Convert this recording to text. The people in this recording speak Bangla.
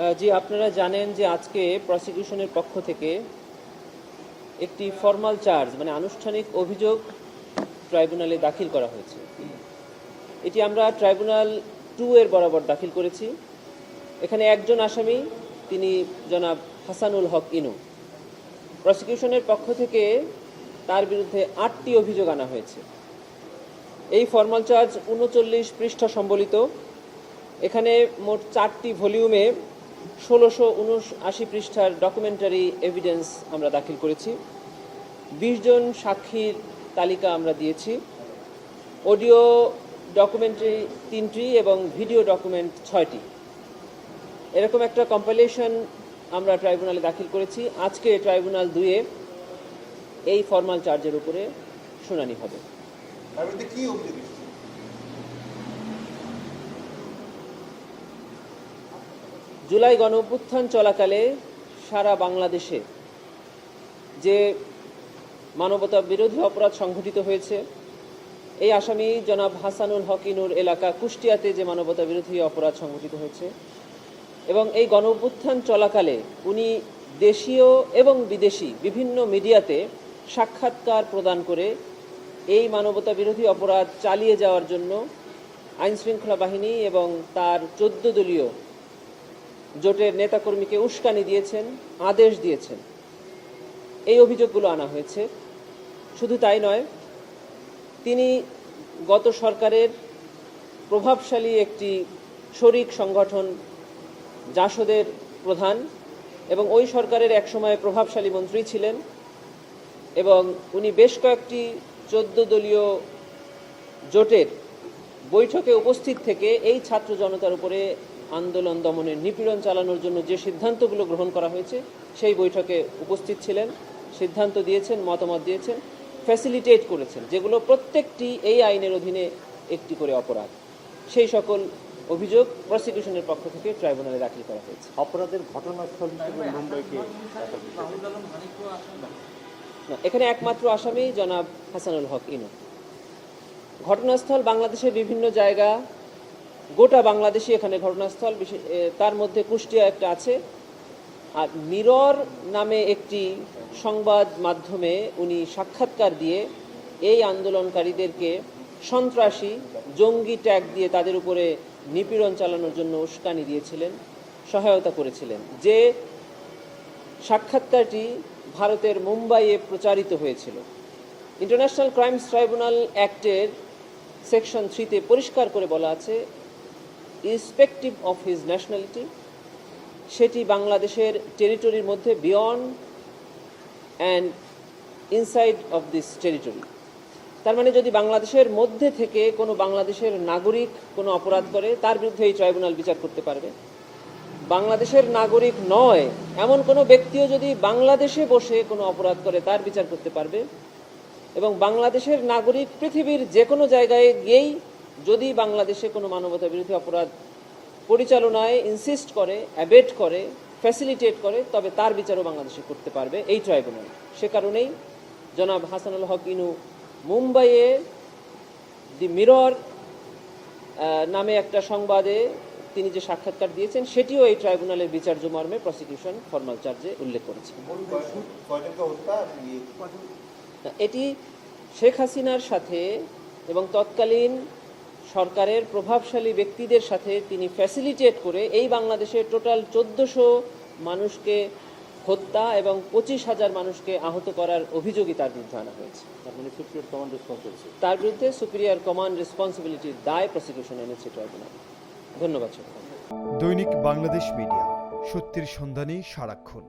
জি, আপনারা জানেন যে আজকে প্রসিকিউশনের পক্ষ থেকে একটি ফর্মাল চার্জ মানে আনুষ্ঠানিক অভিযোগ ট্রাইব্যুনালে দাখিল করা হয়েছে। এটি আমরা ট্রাইব্যুনাল 2 এর বরাবর দাখিল করেছি। এখানে একজন আসামি, তিনি জনাব হাসানুল হক ইনু। প্রসিকিউশনের পক্ষ থেকে তার বিরুদ্ধে 8টি অভিযোগ আনা হয়েছে। এই ফর্মাল চার্জ 39 পৃষ্ঠা সম্বলিত। এখানে মোট 4টি ভলিউমে 1679 পৃষ্ঠার ডকুমেন্টারি এভিডেন্স আমরা দাখিল করেছি। 20 জন সাক্ষীর তালিকা আমরা দিয়েছি। অডিও ডকুমেন্টারি 3টি এবং ভিডিও ডকুমেন্ট 6টি। এরকম একটা কম্পাইলেশন আমরা ট্রাইব্যুনালে দাখিল করেছি। আজকে ট্রাইব্যুনাল 2 এ এই ফর্মাল চার্জের উপরে শুনানি হবে। জুলাই গণঅভ্যুত্থান চলাকালে সারা বাংলাদেশে যে মানবতা বিরোধী অপরাধ সংঘটিত হয়েছে, এই আসামি জনাব হাসানুল হক ইনুর এলাকা কুষ্টিয়াতে যে মানবতা বিরোধী অপরাধ সংঘটিত হয়েছে, এবং এই গণঅভ্যুত্থান চলাকালে উনি দেশীয় এবং বিদেশি বিভিন্ন মিডিয়াতে সাক্ষাৎকার প্রদান করে এই মানবতা বিরোধী অপরাধ চালিয়ে যাওয়ার জন্য আইনশৃঙ্খলা বাহিনী এবং তার 14 দলীয় জোটের নেতাকর্মীকে উস্কানি দিয়েছেন, আদেশ দিয়েছেন। এই অভিযোগগুলো আনা হয়েছে। শুধু তাই নয়, তিনি গত সরকারের প্রভাবশালী একটি শরিক সংগঠন জাসদের প্রধান এবং ওই সরকারের একসময় প্রভাবশালী মন্ত্রী ছিলেন, এবং উনি বেশ কয়েকটি 14 দলীয় জোটের বৈঠকে উপস্থিত থেকে এই ছাত্র জনতার উপরে আন্দোলন দমনের, নিপীড়ন চালানোর জন্য যে সিদ্ধান্তগুলো গ্রহণ করা হয়েছে সেই বৈঠকে উপস্থিত ছিলেন, সিদ্ধান্ত দিয়েছেন, মতামত দিয়েছেন, ফ্যাসিলিটেট করেছেন, যেগুলো প্রত্যেকটি এই আইনের অধীনে একটি করে অপরাধ। সেই সকল অভিযোগ প্রসিকিউশনের পক্ষ থেকে ট্রাইব্যুনালে দাখিল করা হয়েছে। অপরাধের ঘটনাস্থল হিসেবে মুম্বাইকে এখানে একমাত্র আসামি জনাব হাসানুল হক ইনু। ঘটনাস্থল বাংলাদেশের বিভিন্ন জায়গা, গোটা বাংলাদেশে এখানে ঘটনাস্থল, তার মধ্যে কুষ্টিয়া একটা আছে। আর মিরর নামে একটি সংবাদ মাধ্যমে উনি সাক্ষাৎকার দিয়ে এই আন্দোলনকারীদেরকে সন্ত্রাসী, জঙ্গি ট্যাগ দিয়ে তাদের উপরে নিপীড়ন চালানোর জন্য উস্কানি দিয়েছিলেন, সহায়তা করেছিলেন। যে সাক্ষাৎকারটি ভারতের মুম্বাইয়ে প্রচারিত হয়েছিল। ইন্টারন্যাশনাল ক্রাইমস ট্রাইব্যুনাল অ্যাক্টের সেকশন 3-তে পরিষ্কার করে বলা আছে, ইররেসপেক্টিভ অফ হিজ ন্যাশনালিটি, সেটি বাংলাদেশের টেরিটরির মধ্যে beyond and inside of this territory. তার মানে যদি বাংলাদেশের মধ্যে থেকে কোনো বাংলাদেশের নাগরিক কোনো অপরাধ করে, তার বিরুদ্ধে এই ট্রাইব্যুনাল বিচার করতে পারবে। বাংলাদেশের নাগরিক নয় এমন কোনো ব্যক্তিও যদি বাংলাদেশে বসে কোনো অপরাধ করে, তার বিচার করতে পারবে। এবং বাংলাদেশের নাগরিক পৃথিবীর যে কোনো জায়গায় গিয়েই যদি বাংলাদেশে কোনো মানবতা বিরোধী অপরাধ পরিচালনায় ইনসিস্ট করে, অ্যাবেট করে, ফ্যাসিলিটেট করে, তবে তার বিচারও বাংলাদেশে করতে পারবে এই ট্রাইব্যুনাল। সে কারণেই জনাব হাসানুল হক ইনু মুম্বাইয়ে দি মিরর নামে একটা সংবাদে তিনি যে সাক্ষাৎকার দিয়েছেন, সেটিও এই ট্রাইব্যুনালের বিচার্য মর্মে প্রসিকিউশন ফর্মাল চার্জে উল্লেখ করেছে। এটি শেখ হাসিনার সাথে এবং তৎকালীন সরকারের প্রভাবশালী ব্যক্তিদের সাথে তিনি ফ্যাসিলিটেট করে এই বাংলাদেশের টোটাল 1400 মানুষকে হত্যা এবং 25,000 মানুষকে আহত করার অভিযোগই তার বিরুদ্ধে আনা হয়েছে। তার বিরুদ্ধে সুপিরিয়র কমান্ড রেসপন্সিবিলিটির দায় প্রসিকিউশন এনেছে ট্রাইব্যুনাল। ধন্যবাদ। দৈনিক বাংলাদেশ মিডিয়া, সত্যের সন্ধানে সারাক্ষণ।